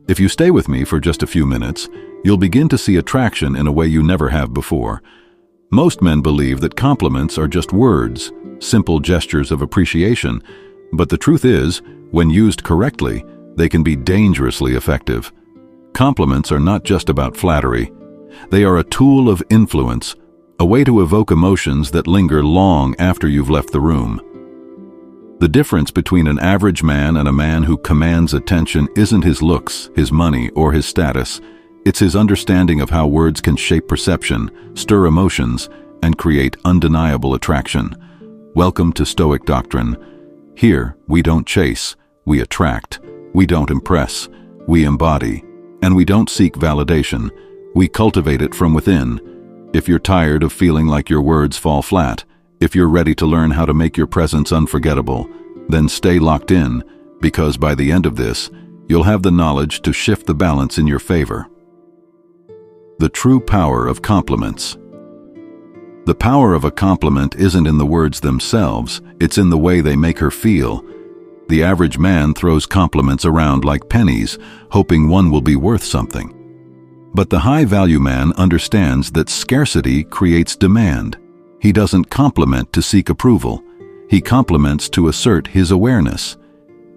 If you stay with me for just a few minutes, you'll begin to see attraction in a way you never have before. Most men believe that compliments are just words, simple gestures of appreciation, but the truth is, when used correctly, they can be dangerously effective. Compliments are not just about flattery. They are a tool of influence, a way to evoke emotions that linger long after you've left the room. The difference between an average man and a man who commands attention isn't his looks, his money, or his status. It's his understanding of how words can shape perception, stir emotions, and create undeniable attraction. Welcome to Stoic Doctrine. Here, we don't chase, we attract. We don't impress, we embody. And we don't seek validation, we cultivate it from within. If you're tired of feeling like your words fall flat, if you're ready to learn how to make your presence unforgettable, then stay locked in, because by the end of this, you'll have the knowledge to shift the balance in your favor. The true power of compliments. The power of a compliment isn't in the words themselves, it's in the way they make her feel. The average man throws compliments around like pennies, hoping one will be worth something. But the high-value man understands that scarcity creates demand. He doesn't compliment to seek approval. He compliments to assert his awareness.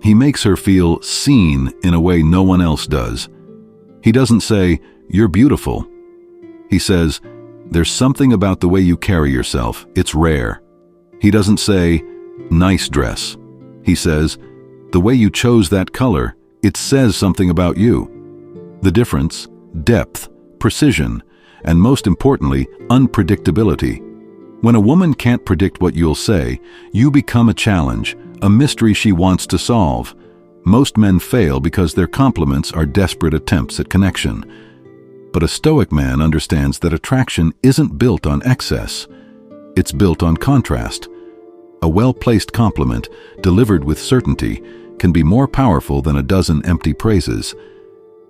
He makes her feel seen in a way no one else does. He doesn't say, "You're beautiful." He says, "There's something about the way you carry yourself. It's rare." He doesn't say, "Nice dress." He says, "The way you chose that color, it says something about you." The difference, depth, precision, and most importantly, unpredictability. When a woman can't predict what you'll say, you become a challenge, a mystery she wants to solve. Most men fail because their compliments are desperate attempts at connection. But a Stoic man understands that attraction isn't built on excess. It's built on contrast. A well-placed compliment, delivered with certainty, can be more powerful than a dozen empty praises.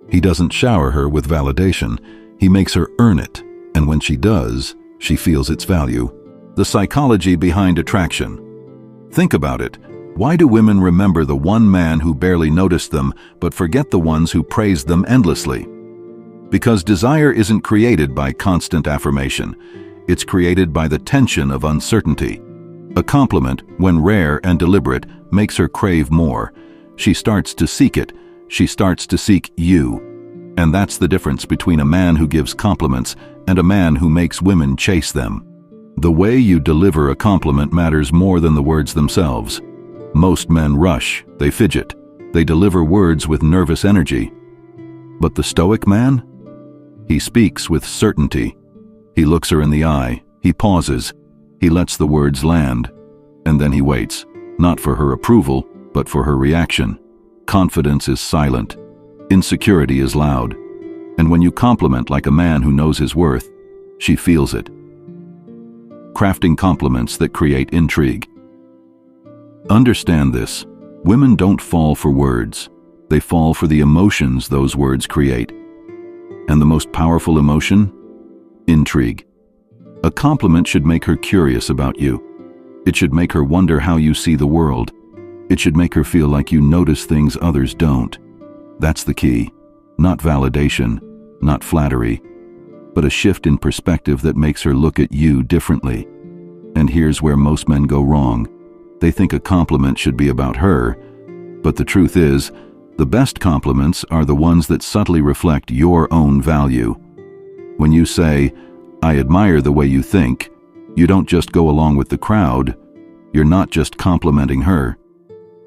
He doesn't shower her with validation, he makes her earn it, and when she does, she feels its value. The psychology behind attraction. Think about it. Why do women remember the one man who barely noticed them, but forget the ones who praised them endlessly? Because desire isn't created by constant affirmation. It's created by the tension of uncertainty. A compliment, when rare and deliberate, makes her crave more. She starts to seek it. She starts to seek you. And that's the difference between a man who gives compliments and a man who makes women chase them. The way you deliver a compliment matters more than the words themselves. Most men rush, they fidget, they deliver words with nervous energy. But the Stoic man? He speaks with certainty. He looks her in the eye, he pauses, he lets the words land, and then he waits, not for her approval, but for her reaction. Confidence is silent, insecurity is loud, and when you compliment like a man who knows his worth, she feels it. Crafting compliments that create intrigue. Understand this, women don't fall for words, they fall for the emotions those words create. And the most powerful emotion? Intrigue. A compliment should make her curious about you. It should make her wonder how you see the world. It should make her feel like you notice things others don't. That's the key. Not validation, not flattery, but a shift in perspective that makes her look at you differently. And here's where most men go wrong. They think a compliment should be about her, but the truth is, the best compliments are the ones that subtly reflect your own value. When you say, "I admire the way you think," you don't just go along with the crowd. You're not just complimenting her.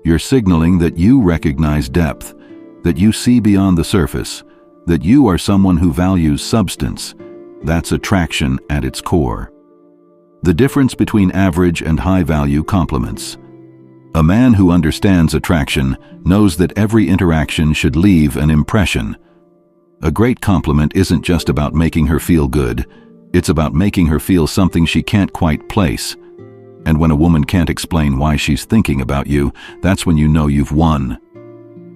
You're signaling that you recognize depth, that you see beyond the surface, that you are someone who values substance. That's attraction at its core. The difference between average and high-value compliments. A man who understands attraction knows that every interaction should leave an impression. A great compliment isn't just about making her feel good, it's about making her feel something she can't quite place. And when a woman can't explain why she's thinking about you, that's when you know you've won.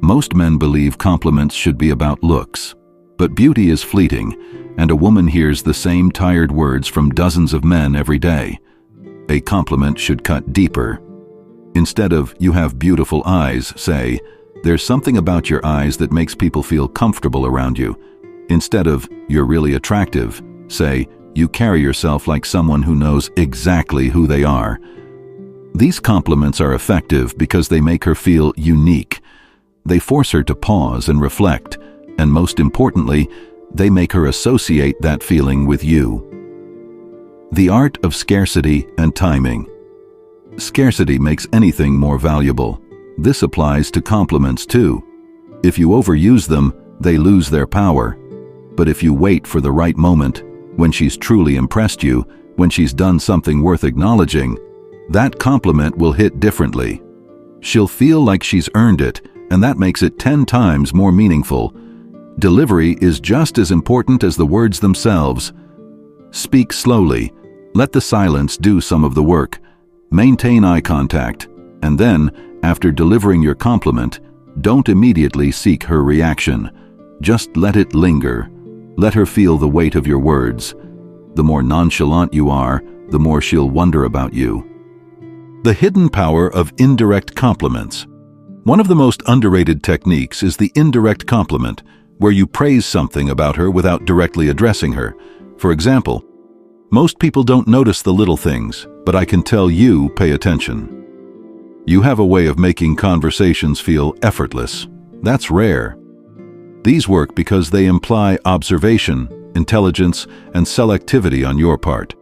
Most men believe compliments should be about looks, but beauty is fleeting, and a woman hears the same tired words from dozens of men every day. A compliment should cut deeper. Instead of, "You have beautiful eyes," say, There's something about your eyes that makes people feel comfortable around you. Instead of, "You're really attractive," say, "You carry yourself like someone who knows exactly who they are." These compliments are effective because they make her feel unique. They force her to pause and reflect, and most importantly, they make her associate that feeling with you. The art of scarcity and timing. Scarcity makes anything more valuable. This applies to compliments too. If you overuse them, they lose their power. But if you wait for the right moment, when she's truly impressed you, when she's done something worth acknowledging, that compliment will hit differently. She'll feel like she's earned it, and that makes it 10 times more meaningful. Delivery is just as important as the words themselves. Speak slowly. Let the silence do some of the work. Maintain eye contact. And then, after delivering your compliment, don't immediately seek her reaction. Just let it linger. Let her feel the weight of your words. The more nonchalant you are, the more she'll wonder about you. The hidden power of indirect compliments. One of the most underrated techniques is the indirect compliment, where you praise something about her without directly addressing her. For example, "Most people don't notice the little things, but I can tell you pay attention." You have a way of making conversations feel effortless. That's rare. These work because they imply observation, intelligence, and selectivity on your part.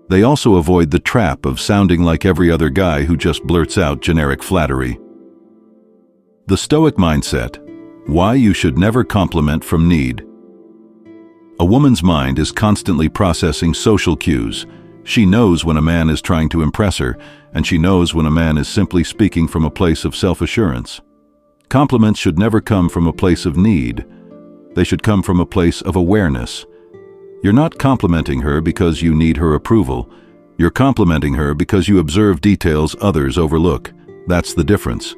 They also avoid the trap of sounding like every other guy who just blurts out generic flattery. The Stoic mindset. Why you should never compliment from need. A woman's mind is constantly processing social cues. She knows when a man is trying to impress her, and she knows when a man is simply speaking from a place of self-assurance. Compliments should never come from a place of need. They should come from a place of awareness. You're not complimenting her because you need her approval. You're complimenting her because you observe details others overlook. That's the difference.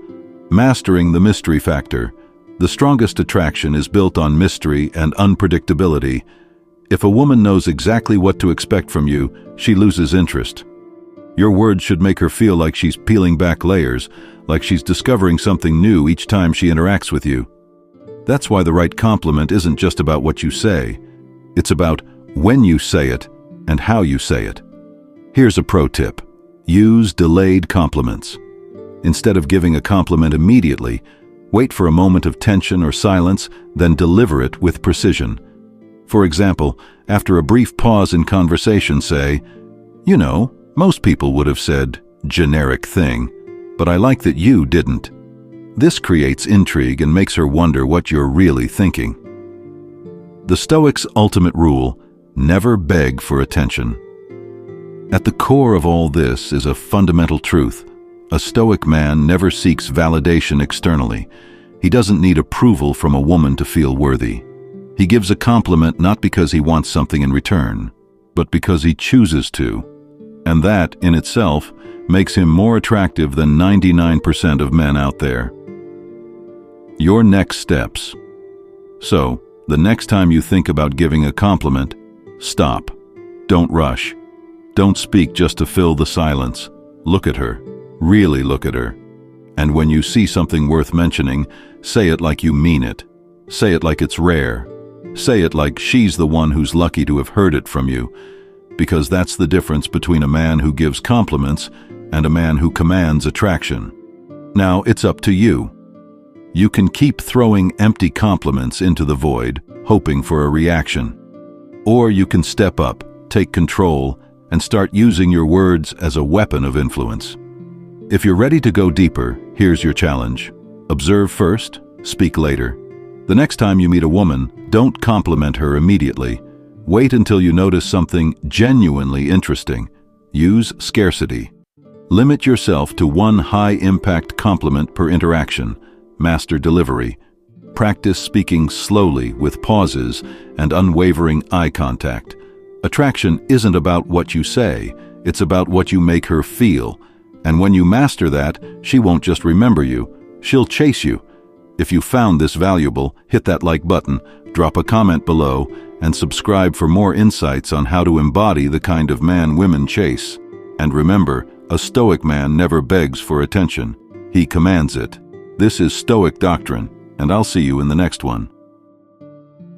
Mastering the mystery factor. The strongest attraction is built on mystery and unpredictability. If a woman knows exactly what to expect from you, she loses interest. Your words should make her feel like she's peeling back layers, like she's discovering something new each time she interacts with you. That's why the right compliment isn't just about what you say. It's about when you say it and how you say it. Here's a pro tip. Use delayed compliments. Instead of giving a compliment immediately, wait for a moment of tension or silence, then deliver it with precision. For example, after a brief pause in conversation, say, "You know, most people would have said, 'generic thing,' but I like that you didn't." This creates intrigue and makes her wonder what you're really thinking. The Stoics' ultimate rule: never beg for attention. At the core of all this is a fundamental truth. A Stoic man never seeks validation externally. He doesn't need approval from a woman to feel worthy. He gives a compliment not because he wants something in return, but because he chooses to. And that, in itself, makes him more attractive than 99% of men out there. Your next steps. So, the next time you think about giving a compliment, stop. Don't rush. Don't speak just to fill the silence. Look at her. Really look at her. And when you see something worth mentioning, say it like you mean it. Say it like it's rare. Say it like she's the one who's lucky to have heard it from you. Because that's the difference between a man who gives compliments and a man who commands attraction. Now it's up to you. You can keep throwing empty compliments into the void, hoping for a reaction. Or you can step up, take control, and start using your words as a weapon of influence. If you're ready to go deeper, here's your challenge. Observe first, speak later. The next time you meet a woman, don't compliment her immediately. Wait until you notice something genuinely interesting. Use scarcity. Limit yourself to one high-impact compliment per interaction. Master delivery. Practice speaking slowly with pauses and unwavering eye contact. Attraction isn't about what you say, it's about what you make her feel. And when you master that, she won't just remember you, she'll chase you. If you found this valuable, hit that like button, drop a comment below, and subscribe for more insights on how to embody the kind of man women chase. And remember, a Stoic man never begs for attention. He commands it. This is Stoic Doctrine, and I'll see you in the next one.